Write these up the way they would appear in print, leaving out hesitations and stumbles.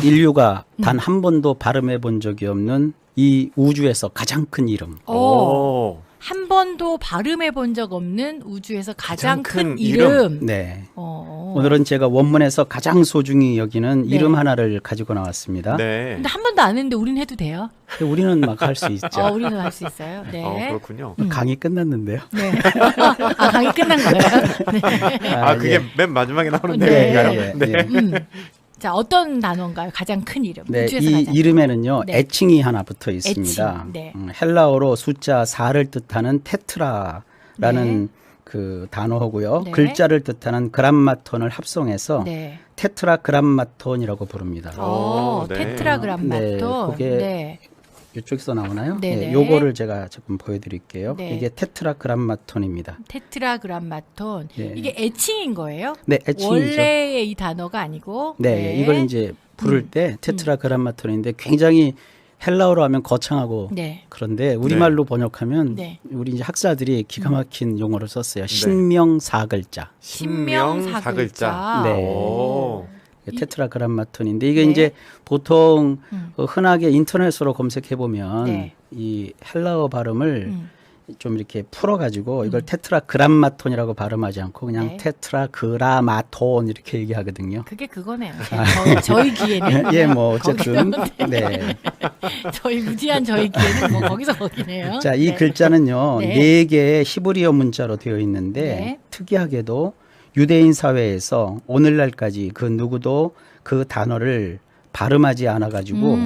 인류가 단 한 번도 발음해 본 적이 없는 이 우주에서 가장 큰 이름. 한 번도 발음해 본 적 없는 우주에서 가장 큰 이름. 네. 오늘은 제가 원문에서 가장 소중히 여기는 이름 하나를 가지고 나왔습니다. 네. 근데 한 번도 안 했는데 우리는 해도 돼요? 우리는 막 할 수 있죠. 우리는 할 수 있어요. 네. 그렇군요. 강의 끝났는데요. 네. 강의 끝난 거예요? 네. 그게 맨 마지막에 나오는 네. 내용인가요? 네. 자, 어떤 단어인가요? 가장 큰 이름. 네, 우주에서 이 가장 이름에는요 애칭이 하나 붙어 있습니다. 애칭, 네. 헬라어로 숫자 4를 뜻하는 테트라라는 그 단어고요. 네. 글자를 뜻하는 그람마톤을 합성해서 네. 테트라그람마톤이라고 부릅니다. 네. 테트라그람마톤. 네, 그게 네. 이쪽에서 나오나요? 네네. 네, 요거를 제가 조금 보여드릴게요. 네. 이게 테트라그람마톤입니다. 테트라그람마톤. 네. 이게 애칭인 거예요? 네, 애칭이죠. 원래의 이 단어가 아니고. 네, 이걸 이제 부를 때 테트라그람마톤인데 굉장히 헬라어로 하면 거창하고 네. 그런데 우리말로 번역하면 네. 우리 이제 학자들이 기가 막힌 용어를 썼어요. 신명 사글자. 신명 사글자. 네. 오. 테트라그람마톤인데 이게 네. 이제 보통 흔하게 인터넷으로 검색해 보면 네. 이 헬라어 발음을 좀 이렇게 풀어가지고 이걸 테트라그람마톤이라고 발음하지 않고 그냥 네. 테트라그라마톤 이렇게 얘기하거든요. 그게 그거네요. 저희 귀에는. 예, 뭐 어쨌든 거기서, 네. 저희 무지한 저희 귀에는 뭐 거기서 거기네요. 자, 이 네. 글자는요 네. 네 개의 히브리어 문자로 되어 있는데 네. 특이하게도 유대인 사회에서 오늘날까지 그 누구도 그 단어를 발음하지 않아 가지고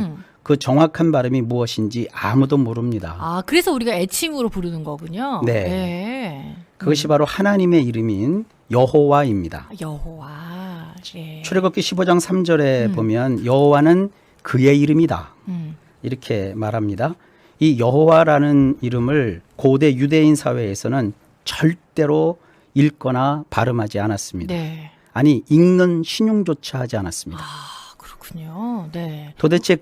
그 정확한 발음이 무엇인지 아무도 모릅니다. 그래서 우리가 애칭으로 부르는 거군요. 네. 네. 그것이 바로 하나님의 이름인 여호와입니다. 여호와. 네. 출애굽기 15장 3절에 보면 여호와는 그의 이름이다. 이렇게 말합니다. 이 여호와라는 이름을 고대 유대인 사회에서는 절대로 읽거나 발음하지 않았습니다. 네. 아니 읽는 신용조차 하지 않았습니다. 그렇군요. 네. 도대체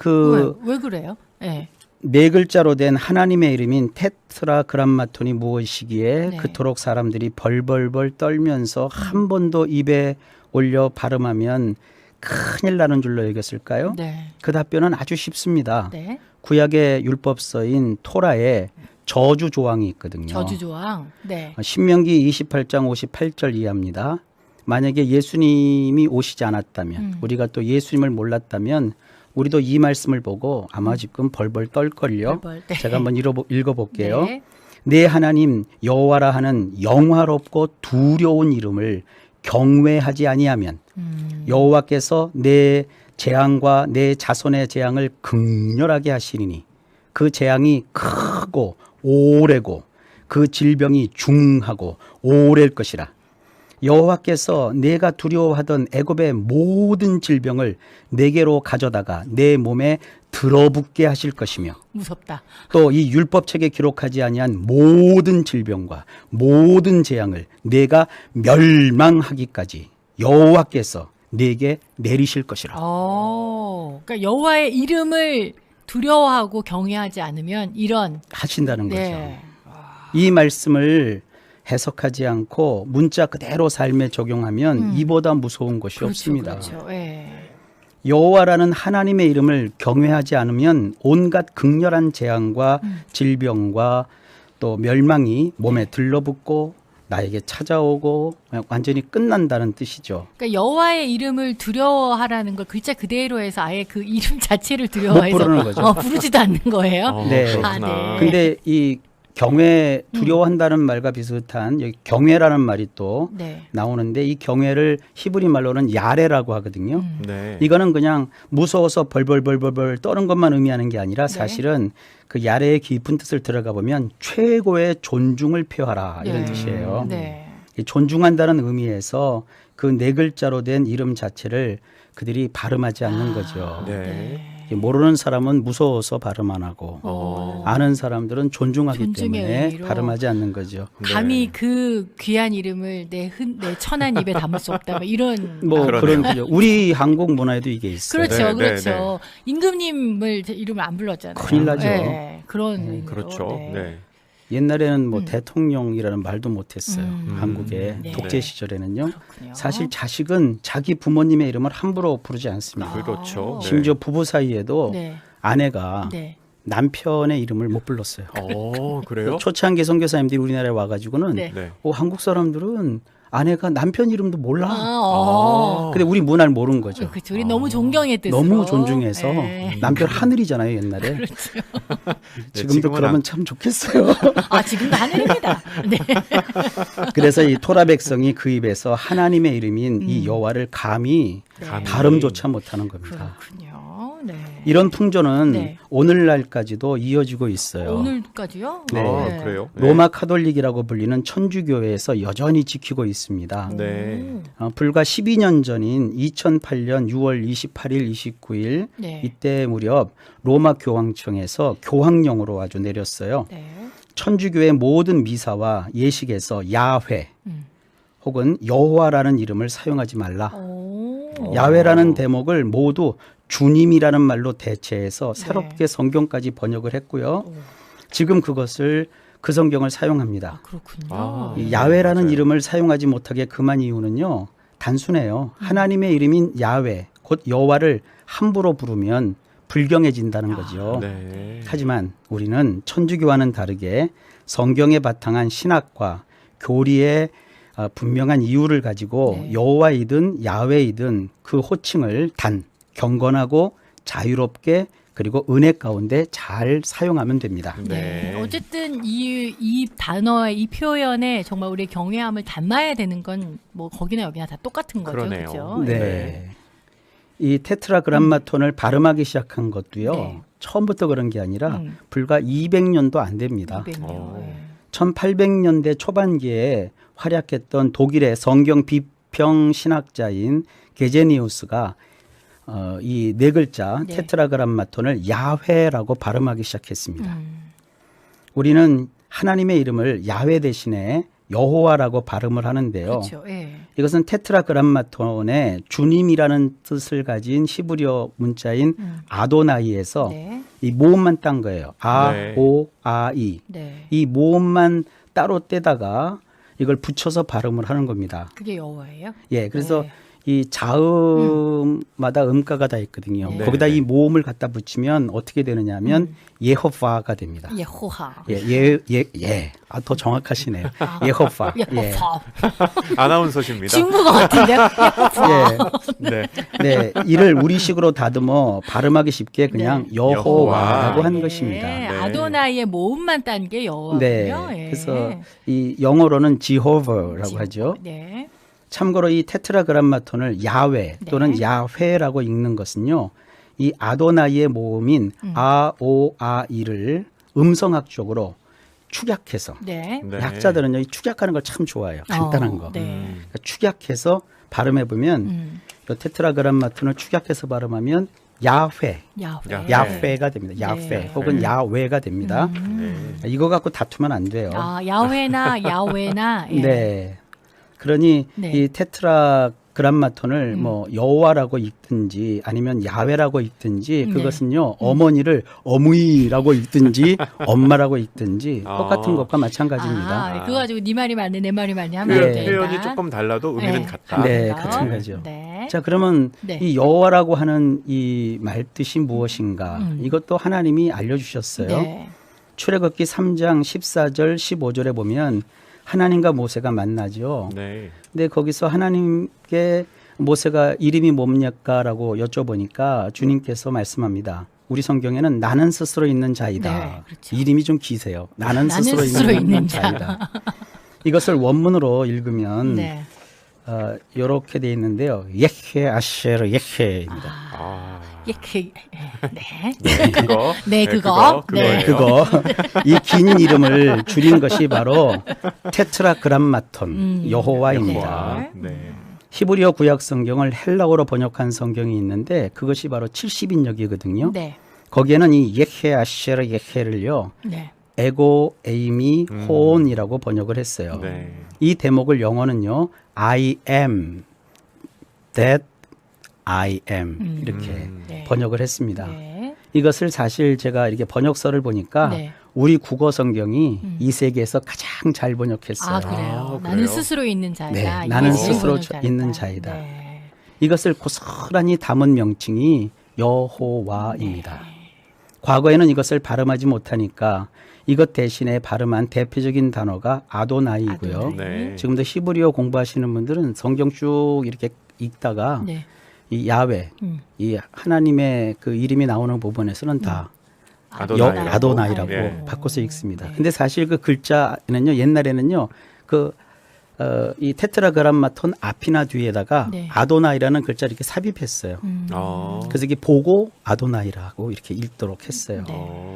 왜 그래요? 네. 네 글자로 된 하나님의 이름인 테트라그람마톤이 무엇이기에 네. 그토록 사람들이 벌벌벌 떨면서 한 번도 입에 올려 발음하면 큰일 나는 줄로 여겼을까요? 네. 그 답변은 아주 쉽습니다. 네. 구약의 율법서인 토라에 저주 조항이 있거든요. 저주 조항. 네. 신명기 28장 58절 이하입니다. 만약에 예수님이 오시지 않았다면 우리가 또 예수님을 몰랐다면 우리도 이 말씀을 보고 아마 지금 벌벌 떨걸요. 네. 제가 한번 읽어볼게요. 네. 내 하나님 여호와라 하는 영화롭고 두려운 이름을 경외하지 아니하면 여호와께서 내 재앙과 내 자손의 재앙을 극렬하게 하시리니 그 재앙이 크고 오래고 그 질병이 중하고 오래일 것이라. 여호와께서 내가 두려워하던 애굽의 모든 질병을 내게로 가져다가 내 몸에 들어붙게 하실 것이며 무섭다. 또 이 율법책에 기록하지 아니한 모든 질병과 모든 재앙을 내가 멸망하기까지 여호와께서 내게 내리실 것이라. 그러니까 여호와의 이름을 두려워하고 경외하지 않으면 이런 하신다는 거죠. 네. 이 말씀을 해석하지 않고 문자 그대로 삶에 적용하면 이보다 무서운 것이 그렇죠, 없습니다. 그렇죠. 네. 여호와라는 하나님의 이름을 경외하지 않으면 온갖 극렬한 재앙과 질병과 또 멸망이 몸에 들러붙고 나에게 찾아오고 완전히 끝난다는 뜻이죠. 그러니까 여호와의 이름을 두려워하라는 걸 글자 그대로 해서 아예 그 이름 자체를 못 두려워해서 부르는 거죠. 부르지도 않는 거예요. 네. 네. 근데 이 경외 두려워한다는 말과 비슷한 여기 경외라는 말이 또 네. 나오는데 이 경외를 히브리 말로는 야레라고 하거든요. 네. 이거는 그냥 무서워서 벌벌벌벌벌 떠는 것만 의미하는 게 아니라 사실은 그 야레의 깊은 뜻을 들어가 보면 최고의 존중을 표하라 이런 뜻이에요. 네. 이 존중한다는 의미에서 그 네 글자로 된 이름 자체를 그들이 발음하지 않는 거죠. 네. 모르는 사람은 무서워서 발음 안 하고 아는 사람들은 존중하기 존중의 때문에 의미로. 발음하지 않는 거죠. 감히 그 귀한 이름을 내 천한 입에 담을 수 없다. 뭐 이런 뭐 그런 거죠. 우리 한국 문화에도 이게 있어요. 그렇죠, 네, 그렇죠. 임금님을 이름을 안 불렀잖아요. 큰일 나죠. 네, 그런 의미로. 그렇죠. 네. 네. 옛날에는 뭐 대통령이라는 말도 못했어요. 한국의 네. 독재 시절에는요. 그렇군요. 사실 자식은 자기 부모님의 이름을 함부로 부르지 않습니다. 그렇죠. 네. 심지어 부부 사이에도 네. 아내가 네. 남편의 이름을 못 불렀어요. 그래요? 초창기 선교사님들이 우리나라에 와가지고는 네. 네. 한국 사람들은 아내가 남편 이름도 몰라. 아, 근데 우리 문화를 모르는 거죠. 그렇죠. 우리 너무 존경의 뜻으로. 너무 존중해서 네. 남편 하늘이잖아요 옛날에. 그렇죠. 지금도 지금은 그러면 참 좋겠어요. 아, 지금도 하늘입니다. 네. 그래서 이 토라 백성이 그 입에서 하나님의 이름인 이 여호와를 감히 네. 발음조차 못하는 겁니다. 그렇군요. 네. 이런 풍조는 네. 오늘날까지도 이어지고 있어요. 오늘까지요? 네. 그래요? 네. 로마 카톨릭이라고 불리는 천주교회에서 여전히 지키고 있습니다. 네. 불과 12년 전인 2008년 6월 28일, 29일 네. 이때 무렵 로마 교황청에서 교황령으로 아주 내렸어요. 네. 천주교의 모든 미사와 예식에서 야훼 음. 혹은 여호와라는 이름을 사용하지 말라. 오. 야훼라는 대목을 모두 주님이라는 말로 대체해서 새롭게 성경까지 번역을 했고요. 오. 지금 그것을 그 성경을 사용합니다. 그렇군요. 아, 이 야훼라는 맞아요. 이름을 사용하지 못하게 그만 이유는요. 단순해요. 하나님의 이름인 야훼, 곧 여호와를 함부로 부르면 불경해진다는 거죠. 네. 하지만 우리는 천주교와는 다르게 성경에 바탕한 신학과 교리의 분명한 이유를 가지고 네. 여호와이든 야훼이든 그 호칭을 단, 경건하고 자유롭게 그리고 은혜 가운데 잘 사용하면 됩니다. 네. 어쨌든 이 단어의 이 표현에 정말 우리의 경외함을 담아야 되는 건 뭐 거기나 여기나 다 똑같은 거죠. 그러네요. 그렇죠? 네. 이 테트라그람마톤을 발음하기 시작한 것도요. 네. 처음부터 그런 게 아니라 음. 불과 200년도 안 됩니다. 200년. 1800년대 초반기에 활약했던 독일의 성경 비평 신학자인 게제니우스가 이 네 글자 네. 테트라그람마톤을 야훼라고 발음하기 시작했습니다. 우리는 하나님의 이름을 야훼 대신에 여호와라고 발음을 하는데요. 그렇죠. 예. 이것은 테트라그람마톤의 주님이라는 뜻을 가진 히브리어 문자인 아도나이에서 네. 이 모음만 딴 거예요. 네. 아오아이. 네. 이 모음만 따로 떼다가 이걸 붙여서 발음을 하는 겁니다. 그게 여호와예요? 예, 그래서 네. 이 자음마다 음가가 다 있거든요. 네. 거기다 네. 이 모음을 갖다 붙이면 어떻게 되느냐면 예호바가 됩니다. 예호하. 아, 더 정확하시네요. 예호바. 예. 예호하. 아나운서십니다. 친구 같은데요? 예. 네. 네, 이를 우리식으로 다듬어 발음하기 쉽게 그냥 네. 여호와라고 여호와. 한 예. 것입니다. 아도나이의 모음만 딴 게 여호와군요. 네, 예. 그래서 이 영어로는 지호버라고 하죠. 네. 참고로 이 테트라그람마톤을 야훼 또는 네. 야훼라고 읽는 것은요. 이 아도나이의 모음인 아오아이를 음성학적으로 축약해서 네. 네. 학자들은요, 이 축약하는 걸 참 좋아해요. 간단한 거. 네. 그러니까 축약해서 발음해 보면 이 테트라그람마톤을 축약해서 발음하면 야훼, 야훼. 야훼가 됩니다. 야훼 네. 혹은 야훼가 됩니다. 네. 이거 갖고 다투면 안 돼요. 아, 야훼나 야훼나. 예. 네. 그러니 네. 이 테트라그람마톤을 뭐 여호와라고 읽든지 아니면 야훼라고 읽든지 네. 그것은요 어머니를 어무이라고 읽든지 엄마라고 읽든지 아. 똑같은 것과 마찬가지입니다. 아, 그거 가지고 네 말이 맞네, 내 말이 맞네 하면 그 안 된다. 표현이 조금 달라도 의미는 네. 같다. 네, 그런가? 같은 거죠. 네. 자, 그러면 네. 이 여호와라고 하는 이 말뜻이 무엇인가? 이것도 하나님이 알려주셨어요. 네. 출애굽기 3장 14절 15절에 보면 하나님과 모세가 만나죠. 네. 근데 거기서 하나님께 모세가 이름이 뭡니까라고 여쭤보니까 주님께서 말씀합니다. 우리 성경에는 나는 스스로 있는 자이다. 네, 그렇죠. 이름이 좀 기세요. 나는 스스로 있는 자이다. 이것을 원문으로 읽으면 네. 이렇게 돼 있는데요. 예헤 아쉐르 예헤입니다. 아. 예, 네. 네, 그거. 네, 그거. 네. 그거예요. 그거 이 긴 이름을 줄인 것이 바로 테트라그람마톤 여호와입니다. 여호와. 네. 히브리어 구약 성경을 헬라어로 번역한 성경이 있는데 그것이 바로 70인역이거든요. 네. 거기에는 이 예헤 아쉐르 예헤를요. 네. 에고 에이미 호온이라고 번역을 했어요. 네. 이 대목을 영어는요. I am that I am 이렇게 네. 번역을 했습니다. 네. 이것을 사실 제가 이렇게 번역서를 보니까 네. 우리 국어 성경이 이 세계에서 가장 잘 번역했어요. 아, 그래요? 그래요? 나는 스스로 있는 자이다. 네, 이게 나는 제일 스스로 번역 잘했다. 있는 자이다. 네. 이것을 고스란히 담은 명칭이 여호와입니다. 과거에는 이것을 발음하지 못하니까 이것 대신에 발음한 대표적인 단어가 아도나이고요. 아도나이. 네. 지금도 히브리어 공부하시는 분들은 성경 쭉 이렇게 읽다가 네. 이 야훼, 이 하나님의 그 이름이 나오는 부분에서는 다 아도나이라고. 아도나이라고 예. 바꿔서 읽습니다. 네. 근데 사실 그 글자는요, 옛날에는요, 이 테트라그람마톤 앞이나 뒤에다가 네. 아도나이라는 글자를 이렇게 삽입했어요. 그래서 이게 보고 아도나이라고 이렇게 읽도록 했어요.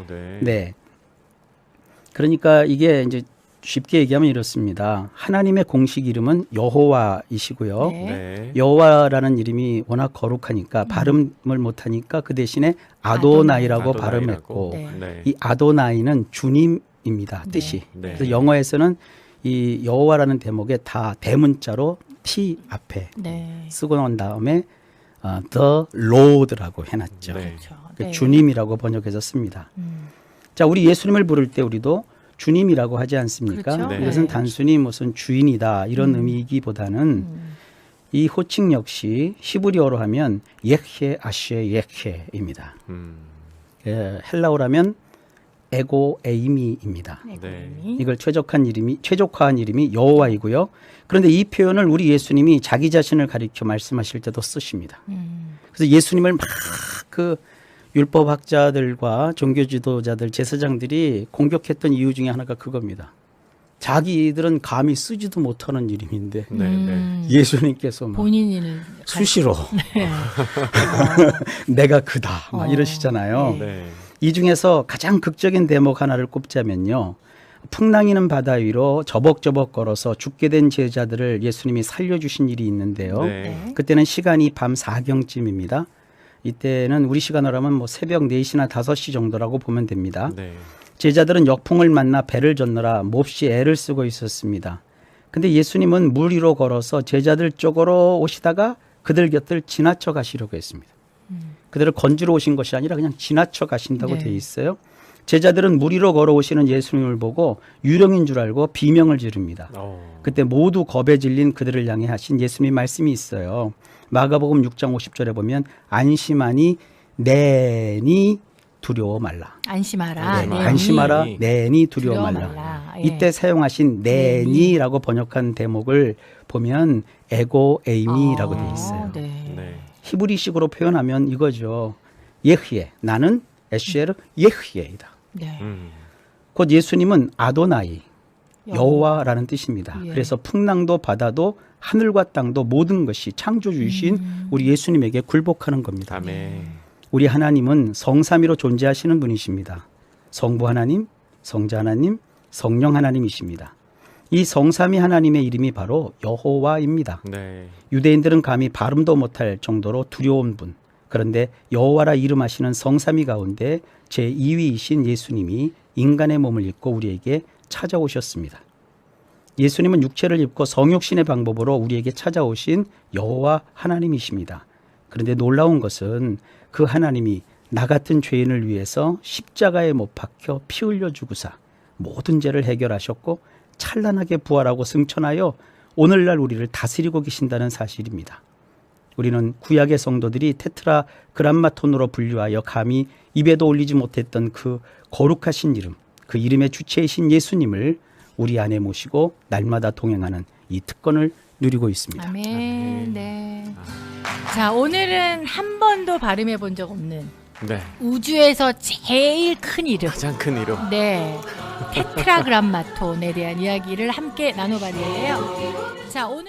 네. 네. 그러니까 이게 이제 쉽게 얘기하면 이렇습니다. 하나님의 공식 이름은 여호와이시고요. 네. 네. 여호와라는 이름이 워낙 거룩하니까 발음을 못하니까 그 대신에 아도나이라고 아도나이라고. 발음했고 네. 네. 이 아도나이는 주님입니다. 뜻이. 네. 그래서 영어에서는 이 여호와라는 대목에 다 대문자로 T 앞에 네. 쓰고 난 다음에 The Lord라고 해놨죠. 네. 그렇죠. 그 네. 주님이라고 번역해서 씁니다. 자, 우리 예수님을 부를 때 우리도 주님이라고 하지 않습니까? 그렇죠. 네. 이것은 네. 단순히 무슨 주인이다 이런 의미이기보다는 이 호칭 역시 히브리어로 하면 예헤 아시에 예헤입니다. 예, 헬라어라면 에고 에이미입니다. 네. 이걸 최적화한 이름이 여호와이고요. 그런데 이 표현을 우리 예수님이 자기 자신을 가리켜 말씀하실 때도 쓰십니다. 그래서 예수님을 막 그 율법학자들과 종교 지도자들, 제사장들이 공격했던 이유 중에 하나가 그겁니다. 자기들은 감히 쓰지도 못하는 이름인데 네. 네. 예수님께서 막 본인을 수시로 네. 내가 그다 막 이러시잖아요. 네. 네. 이 중에서 가장 극적인 대목 하나를 꼽자면요. 풍랑이는 바다 위로 저벅저벅 걸어서 죽게 된 제자들을 예수님이 살려주신 일이 있는데요. 네. 그때는 시간이 밤 4경쯤입니다. 이때는 우리 시간으로 하면 뭐 새벽 4시나 5시 정도라고 보면 됩니다. 네. 제자들은 역풍을 만나 배를 젓느라 몹시 애를 쓰고 있었습니다. 근데 예수님은 물 위로 걸어서 제자들 쪽으로 오시다가 그들 곁을 지나쳐 가시려고 했습니다. 그들을 건지러 오신 것이 아니라 그냥 지나쳐 가신다고 네. 돼 있어요. 제자들은 물 위로 걸어오시는 예수님을 보고 유령인 줄 알고 비명을 지릅니다. 그때 모두 겁에 질린 그들을 향해 하신 예수님의 말씀이 있어요. 마가복음 6장 50절에 보면 안심하니 내니 두려워 말라. 안심하라. 네, 내니. 안심하라 내니 두려워 두려워 말라. 말라. 예. 이때 사용하신 내니라고 번역한 대목을 보면 에고 에이미라고 돼 있어요. 네. 네. 히브리식으로 표현하면 이거죠. 예흐예, 나는 에쉐르 예흐예이다. 네. 곧 예수님은 아도나이, 여호와라는 뜻입니다. 예. 그래서 풍랑도 바다도 하늘과 땅도 모든 것이 창조주이신 우리 예수님에게 굴복하는 겁니다. 아멘. 우리 하나님은 성삼위로 존재하시는 분이십니다. 성부 하나님, 성자 하나님, 성령 하나님이십니다. 이 성삼위 하나님의 이름이 바로 여호와입니다. 네. 유대인들은 감히 발음도 못할 정도로 두려운 분. 그런데 여호와라 이름하시는 성삼위 가운데 제2위이신 예수님이 인간의 몸을 입고 우리에게 찾아오셨습니다. 예수님은 육체를 입고 성육신의 방법으로 우리에게 찾아오신 여호와 하나님이십니다. 그런데 놀라운 것은 그 하나님이 나 같은 죄인을 위해서 십자가에 못 박혀 피 흘려 주구사 모든 죄를 해결하셨고 찬란하게 부활하고 승천하여 오늘날 우리를 다스리고 계신다는 사실입니다. 우리는 구약의 성도들이 테트라그람마톤으로 분류하여 감히 입에도 올리지 못했던 그 거룩하신 이름, 그 이름의 주체이신 예수님을 우리 안에 모시고 날마다 동행하는 이 특권을 누리고 있습니다. 아멘. 네. 자, 오늘은 한 번도 발음해 본 적 없는 네. 우주에서 제일 큰 이름. 가장 큰 이름. 네. 테트라그람마톤에 대한 이야기를 함께 나눠봤는데요. 자, 오늘